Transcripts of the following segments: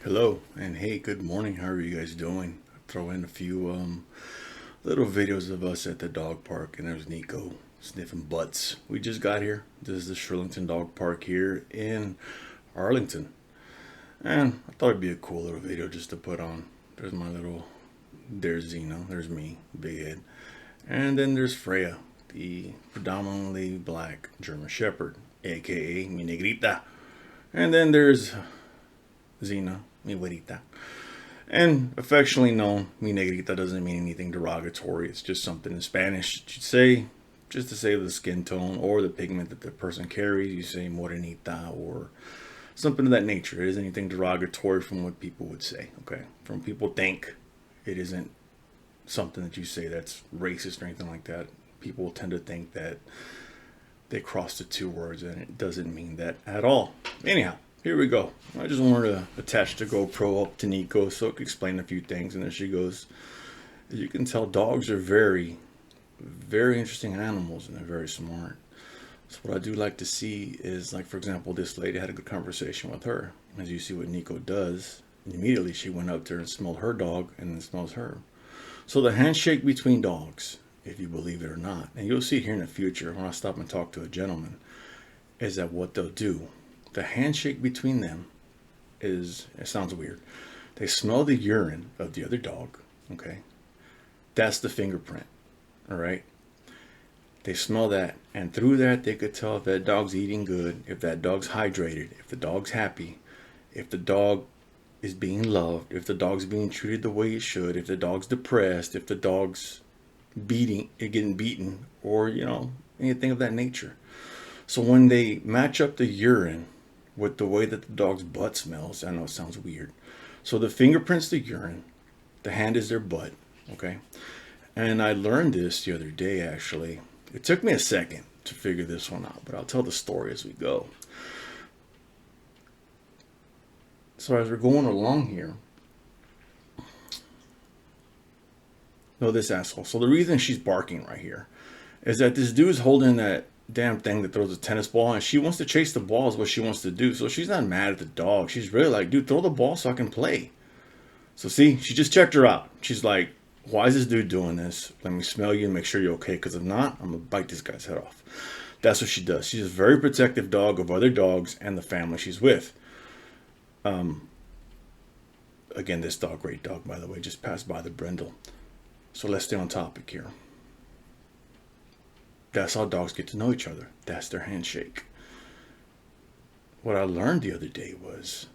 Hello and hey, good morning. How are you guys doing? Throw in a few little videos of us at the dog park, and there's Nico sniffing butts. We just got here. This is the Shirlington Dog Park here in Arlington, and I thought it'd be a cool little video just to put on. There's my little, there's Xena, there's me, big head, and then there's Frija, the predominantly black German Shepherd, aka mi negrita, and then there's Xena, mi güerita. And affectionately known, mi negrita doesn't mean anything derogatory. It's just something in Spanish you'd say, just to say the skin tone or the pigment that the person carries. You say morenita or something of that nature. It isn't anything derogatory from what people would say, okay? From people think it isn't something that you say that's racist or anything like that. People tend to think that they cross the two words, and it doesn't mean that at all. Anyhow, here we go. I just wanted to attach the GoPro up to Nico so it could explain a few things. And there she goes. As you can tell, dogs are very, very interesting animals, and they're very smart. So what I do like to see is, like, for example, this lady had a good conversation with her. As you see what Nico does, immediately she went up there and smelled her dog and then smells her. So the handshake between dogs, if you believe it or not, and you'll see it here in the future when I stop and talk to a gentleman, is that what they'll do. The handshake between them is, it sounds weird. They smell the urine of the other dog, okay? That's the fingerprint, all right? They smell that, and through that, they could tell if that dog's eating good, if that dog's hydrated, if the dog's happy, if the dog is being loved, if the dog's being treated the way it should, if the dog's depressed, if the dog's getting beaten, or, anything of that nature. So when they match up the urine with the way that the dog's butt smells, I know it sounds weird. So the fingerprint's the urine, the hand is their butt, okay? And I learned this the other day, actually. It took me a second to figure this one out, but I'll tell the story as we go. So as we're going along here, this asshole. So the reason she's barking right here is that this dude's holding that damn thing that throws a tennis ball, and she wants to chase the ball is what she wants to do. So she's not mad at the dog. She's really like, dude, throw the ball so I can play. So see, she just checked her out. She's like, why is this dude doing this? Let me smell you and make sure you're okay, because if not, I'm gonna bite this guy's head off. That's what she does. She's a very protective dog of other dogs and the family she's with. Again, this dog, great dog, by the way, just passed by the brindle. So let's stay on topic here. That's how dogs get to know each other. That's their handshake. What I learned the other day was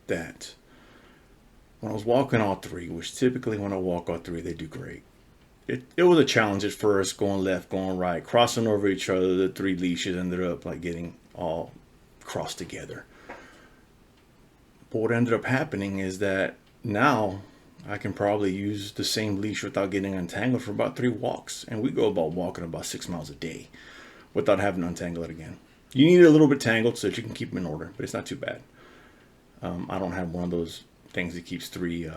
that when I was walking all three, which typically when I walk all three, they do great. It was a challenge at first, going left, going right, crossing over each other. The three leashes ended up like getting all crossed together. But what ended up happening is that now I can probably use the same leash without getting untangled for about 3 walks. And we go about walking about 6 miles a day without having to untangle it again. You need it a little bit tangled so that you can keep them in order, but it's not too bad. I don't have one of those things that keeps three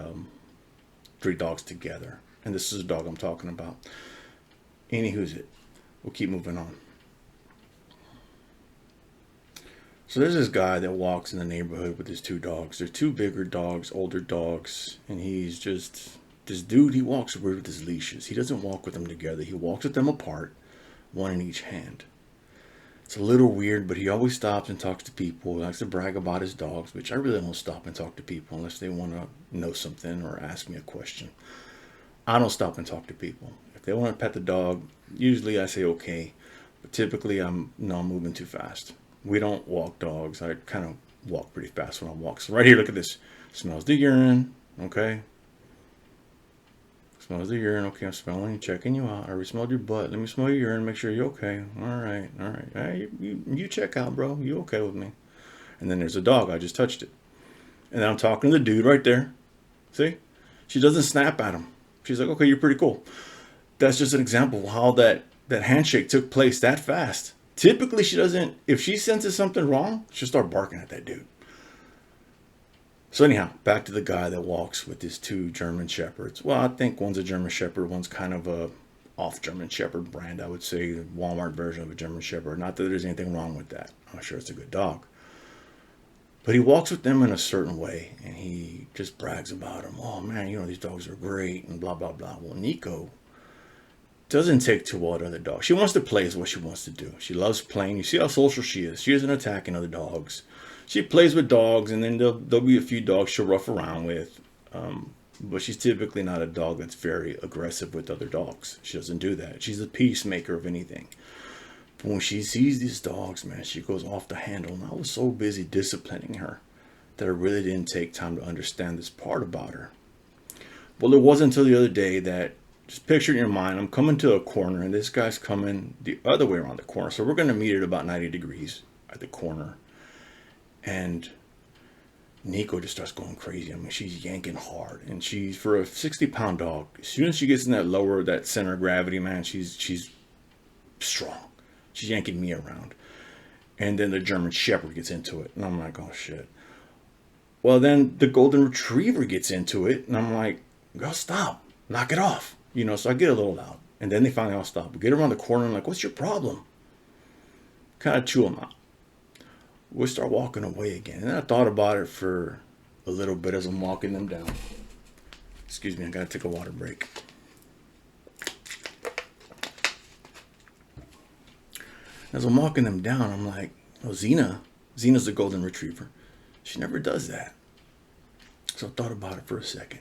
dogs together. And this is a dog I'm talking about. Anywho's it. We'll keep moving on. So there's this guy that walks in the neighborhood with his 2 dogs. They're 2 bigger dogs, older dogs, and he's just, this dude, he walks weird with his leashes. He doesn't walk with them together. He walks with them apart, one in each hand. It's a little weird, but he always stops and talks to people. He likes to brag about his dogs, which I really don't stop and talk to people unless they want to know something or ask me a question. I don't stop and talk to people. If they want to pet the dog, usually I say okay, but typically I'm moving too fast. We don't walk dogs. I kind of walk pretty fast when I walk. So right here, look at this. Smells the urine. Okay. Smells the urine. Okay, I'm smelling you, checking you out. I already smelled your butt. Let me smell your urine. Make sure you're okay. All right. Hey, you check out, bro. You okay with me? And then there's a dog. I just touched it. And then I'm talking to the dude right there. See? She doesn't snap at him. She's like, okay, you're pretty cool. That's just an example of how that handshake took place that fast. Typically, she doesn't, if she senses something wrong, she'll start barking at that dude. So anyhow, back to the guy that walks with his 2 German Shepherds. Well, I think one's a German Shepherd, one's kind of a off German Shepherd brand, I would say, the Walmart version of a German Shepherd. Not that there's anything wrong with that. I'm sure it's a good dog. But he walks with them in a certain way, and he just brags about them. Oh man, these dogs are great and blah blah blah. Well, Nico doesn't take too well to other dogs. She wants to play is what she wants to do. She loves playing. You see how social she is. She isn't attacking other dogs. She plays with dogs, and then there'll be a few dogs she'll rough around with. But she's typically not a dog that's very aggressive with other dogs. She doesn't do that. She's a peacemaker of anything. But when she sees these dogs, man, she goes off the handle. And I was so busy disciplining her that I really didn't take time to understand this part about her. Well, it wasn't until the other day that, just picture in your mind, I'm coming to a corner and this guy's coming the other way around the corner. So we're going to meet at about 90 degrees at the corner. And Nico just starts going crazy. I mean, she's yanking hard. And she's, for a 60-pound dog, as soon as she gets in that center of gravity, man, she's strong. She's yanking me around. And then the German Shepherd gets into it. And I'm like, oh, shit. Well, then the Golden Retriever gets into it. And I'm like, girl, stop. Knock it off. So I get a little loud. And then they finally all stop. We get around the corner and I'm like, what's your problem? Kind of chew them out. We start walking away again. And I thought about it for a little bit as I'm walking them down. Excuse me, I gotta take a water break. As I'm walking them down, I'm like, oh, Xena's the Golden Retriever. She never does that. So I thought about it for a second.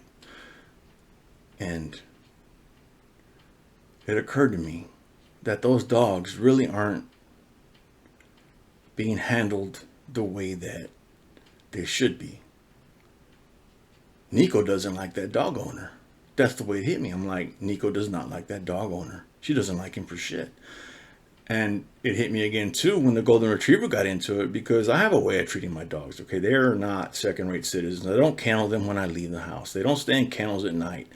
And it occurred to me that those dogs really aren't being handled the way that they should be. Nico doesn't like that dog owner. That's the way it hit me. I'm like, Nico does not like that dog owner. She doesn't like him for shit. And it hit me again too when the Golden Retriever got into it, because I have a way of treating my dogs. Okay, they're not second-rate citizens. I don't kennel them when I leave the house. They don't stay in kennels at night.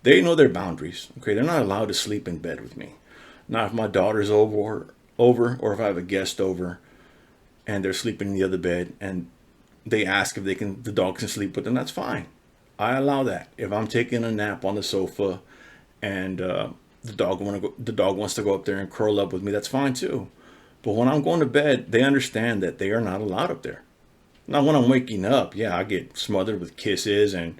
They know their boundaries. Okay, they're not allowed to sleep in bed with me. Now, if my daughter's over, or if I have a guest over, and they're sleeping in the other bed, and they ask if the dog can sleep with them, that's fine. I allow that. If I'm taking a nap on the sofa, and the dog wants to go up there and curl up with me, that's fine too. But when I'm going to bed, they understand that they are not allowed up there. Now, when I'm waking up, yeah, I get smothered with kisses and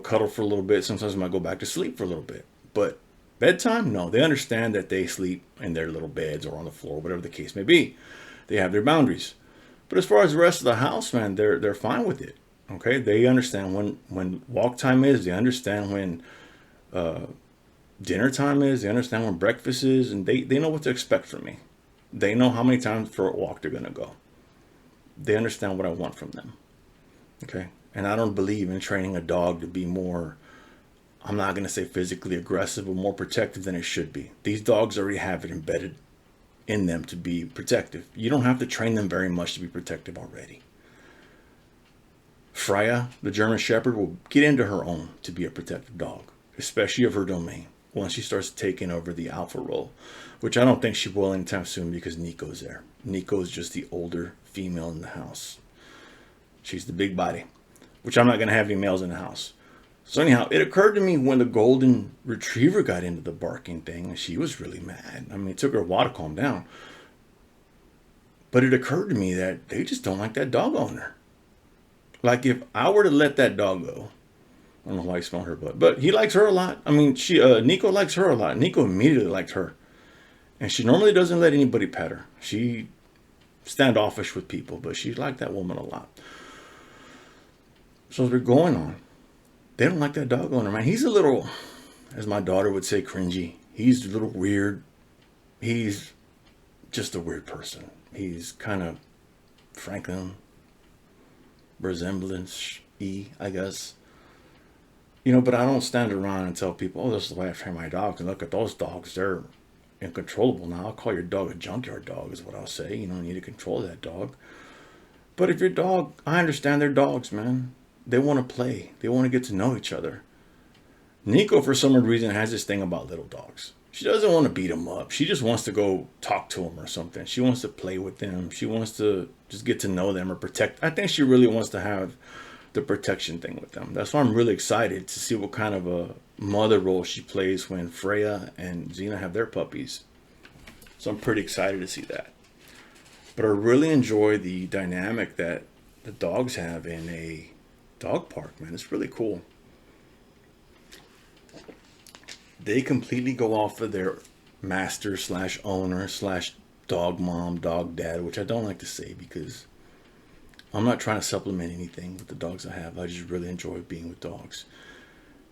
cuddle for a little bit. Sometimes I might go back to sleep for a little bit. But bedtime, no. They understand that they sleep in their little beds or on the floor, whatever the case may be. They have their boundaries. But as far as the rest of the house, man, they're fine with it. Okay, they understand when walk time is. They understand when dinner time is. They understand when breakfast is, and they know what to expect from me. They know how many times for a walk they're gonna go. They understand what I want from them. Okay, and I don't believe in training a dog to be more, I'm not gonna say physically aggressive, but more protective than it should be. These dogs already have it embedded in them to be protective. You don't have to train them very much to be protective already. Frija, the German Shepherd, will get into her own to be a protective dog, especially of her domain, once she starts taking over the alpha role, which I don't think she will anytime soon because Nico's there. Nico's just the older female in the house. She's the big body, which I'm not going to have any males in the house. So anyhow, it occurred to me when the Golden Retriever got into the barking thing, and she was really mad. I mean, it took her a while to calm down. But it occurred to me that they just don't like that dog owner. Like, if I were to let that dog go, I don't know why he smelled her butt, but he likes her a lot. I mean, Nico likes her a lot. Nico immediately liked her. And she normally doesn't let anybody pet her. She standoffish with people, but she liked that woman a lot. So as we're going on, they don't like that dog owner, man. He's a little, as my daughter would say, cringy. He's a little weird. He's just a weird person. He's kind of Franklin resemblance-y, I guess. But I don't stand around and tell people, oh, this is the way I train my dogs. And look at those dogs. They're uncontrollable now. I'll call your dog a junkyard dog is what I'll say. You need to control that dog. But if your dog, I understand they're dogs, man. They want to play. They want to get to know each other. Nico, for some reason, has this thing about little dogs. She doesn't want to beat them up. She just wants to go talk to them or something. She wants to play with them. She wants to just get to know them or protect. I think she really wants to have the protection thing with them. That's why I'm really excited to see what kind of a mother role she plays when Frija and Xena have their puppies. So I'm pretty excited to see that. But I really enjoy the dynamic that the dogs have in a dog park, man. It's really cool. They completely go off of their master slash owner slash dog mom, dog dad, which I don't like to say because I'm not trying to supplement anything with the dogs I have. I just really enjoy being with dogs.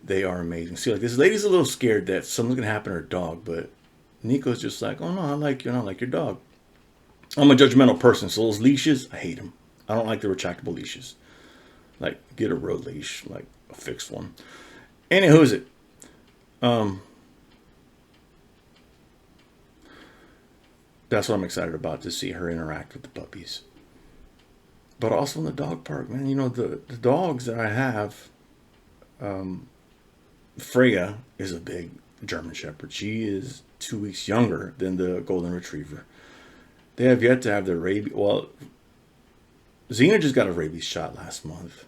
They are amazing. See, like this lady's a little scared that something's gonna happen to her dog, but Nico's just like, oh no, I like you, and I like your dog. I'm a judgmental person, so those leashes, I hate them. I don't like the retractable leashes. Like, get a real leash, like a fixed one. Anywho's it? That's what I'm excited about, to see her interact with the puppies. But also in the dog park, man, you know, the dogs that I have, Frija is a big German Shepherd. She is 2 weeks younger than the Golden Retriever. They have yet to have their rabies. Well, Xena just got a rabies shot last month.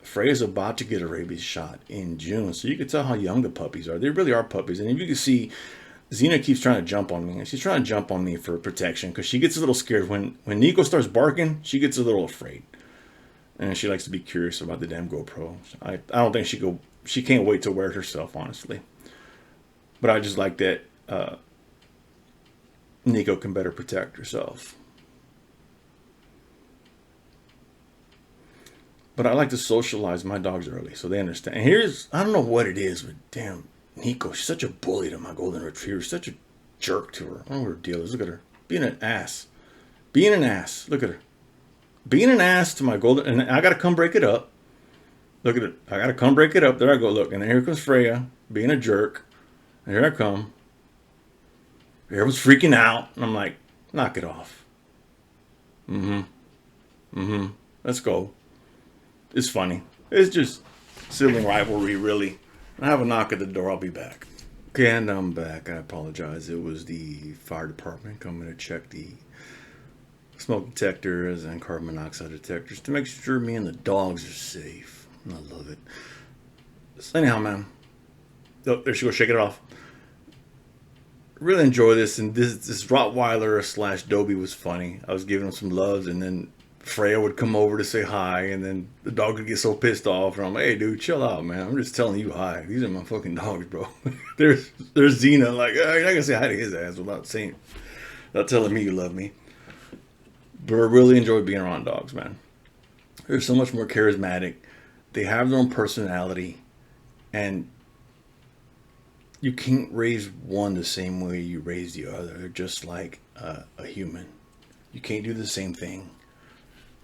Freya's about to get a rabies shot in June. So you can tell how young the puppies are. They really are puppies. And if you can see, Xena keeps trying to jump on me. And she's trying to jump on me for protection because she gets a little scared. When Nico starts barking, she gets a little afraid. And she likes to be curious about the damn GoPro. I don't think she can't wait to wear it herself, honestly. But I just like that Nico can better protect herself. But I like to socialize my dogs early so they understand. And I don't know what it is, but damn, Nico, she's such a bully to my Golden Retriever. Such a jerk to her. I don't know what her deal is. Look at her. Being an ass. Being an ass. Look at her. Being an ass to my Golden. And I got to come break it up. Look at it. I got to come break it up. There I go. Look. And then here comes Freya being a jerk. And here I come. Everyone's freaking out. And I'm like, knock it off. Let's go. It's funny. It's just sibling rivalry, really. I have a knock at the door. I'll be back. Okay, and I'm back. I apologize. It was the fire department coming to check the smoke detectors and carbon monoxide detectors to make sure me and the dogs are safe. I love it. So anyhow, man. Oh, there she goes. Shake it off. Really enjoy this. And this Rottweiler slash Dobie was funny. I was giving him some loves, and then Freya would come over to say hi, and then the dog would get so pissed off, and I'm like, hey dude, chill out, man. I'm just telling you hi. These are my fucking dogs, bro. there's Xena, like, you're not gonna say hi to his ass without telling me you love me. But I really enjoy being around dogs, man. They're so much more charismatic. They have their own personality, and you can't raise one the same way you raise the other. They're just like a human. You can't do the same thing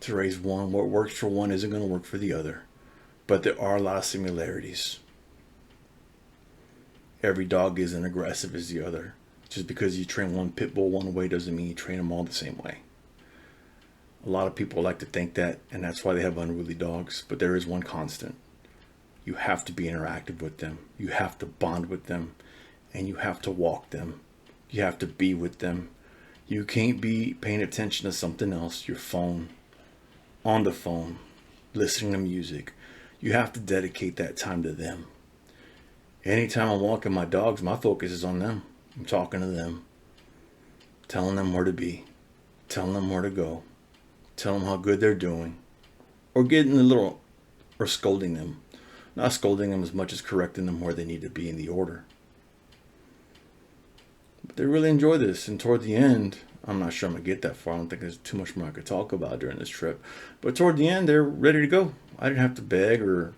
to raise one. What works for one isn't going to work for the other. But there are a lot of similarities. Every dog isn't aggressive as the other. Just because you train one pit bull one way doesn't mean you train them all the same way. A lot of people like to think that, and that's why they have unruly dogs. But there is one constant. You have to be interactive with them. You have to bond with them. And you have to walk them. You have to be with them. You can't be paying attention to something else, your phone, on the phone, listening to music. You have to dedicate that time to them. Anytime I'm walking my dogs, my focus is on them. I'm talking to them, telling them where to be, telling them where to go, telling them how good they're doing, or or scolding them. Not scolding them as much as correcting them where they need to be in the order. But they really enjoy this, and toward the end, I'm not sure I'm going to get that far. I don't think there's too much more I could talk about during this trip. But toward the end, they're ready to go. I didn't have to beg or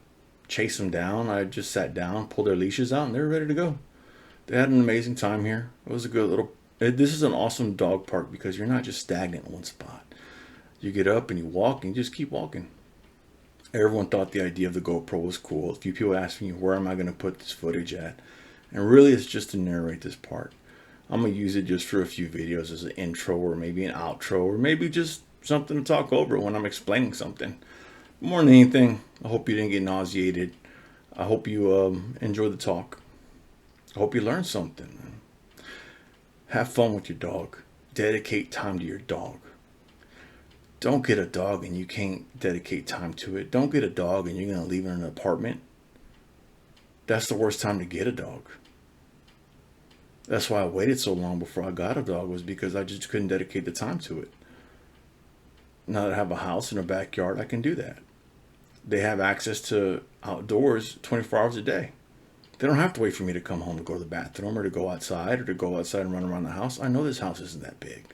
chase them down. I just sat down, pulled their leashes out, and they were ready to go. They had an amazing time here. It was a good little... This is an awesome dog park because you're not just stagnant in one spot. You get up and you walk and you just keep walking. Everyone thought the idea of the GoPro was cool. A few people asked me, where am I going to put this footage at? And really, it's just to narrate this part. I'm going to use it just for a few videos as an intro or maybe an outro or maybe just something to talk over when I'm explaining something. More than anything, I hope you didn't get nauseated. I hope you enjoy the talk. I hope you learned something. Have fun with your dog. Dedicate time to your dog. Don't get a dog and you can't dedicate time to it. Don't get a dog and you're going to leave it in an apartment. That's the worst time to get a dog. That's why I waited so long before I got a dog, was because I just couldn't dedicate the time to it. Now that I have a house and a backyard, I can do that. they have access to outdoors 24 hours a day. They don't have to wait for me to come home to go to the bathroom or to go outside and run around the house. I know this house isn't that big.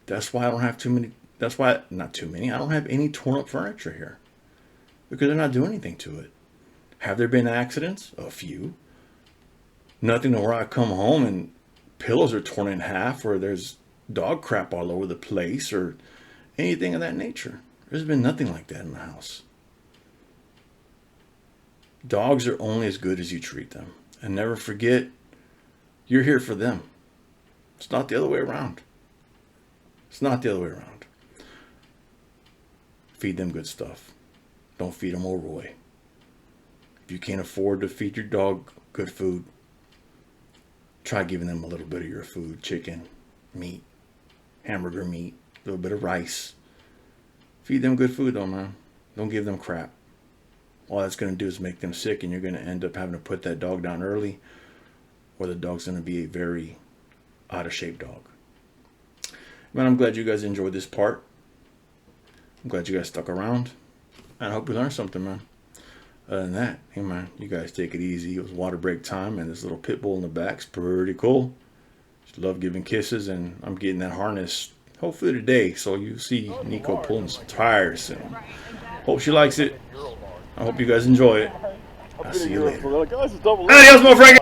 That's why I don't have too many. That's why, not too many. I don't have any torn up furniture here because they're not doing anything to it. Have there been accidents? A few. Nothing to where I come home and pillows are torn in half or there's dog crap all over the place or anything of that nature. There's been nothing like that in the house. Dogs are only as good as you treat them. And never forget, you're here for them. It's not the other way around. It's not the other way around. Feed them good stuff. Don't feed them overweight. If you can't afford to feed your dog good food, try giving them a little bit of your food. Chicken, meat, hamburger meat, a little bit of rice. Feed them good food though, man. Don't give them crap. All that's going to do is make them sick, and you're going to end up having to put that dog down early, or the dog's going to be a very out of shape dog. Man, I'm glad you guys enjoyed this part. I'm glad you guys stuck around. And I hope you learned something, man. Other than that, hey man, you guys take it easy. It was water break time, and this little pit bull in the back's pretty cool. Just love giving kisses, and I'm getting that harness hopefully today. So you see Nico pulling some tires, and hope she likes it. I hope you guys enjoy it. I'll see you later. Adios, my friend.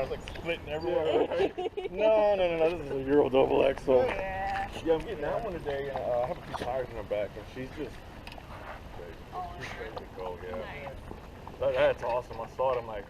No, this is a Euro double X. So yeah, I'm getting that one today. I have a few tires in her back, and she's just ready to go. Yeah, that's awesome. I saw it. I'm like.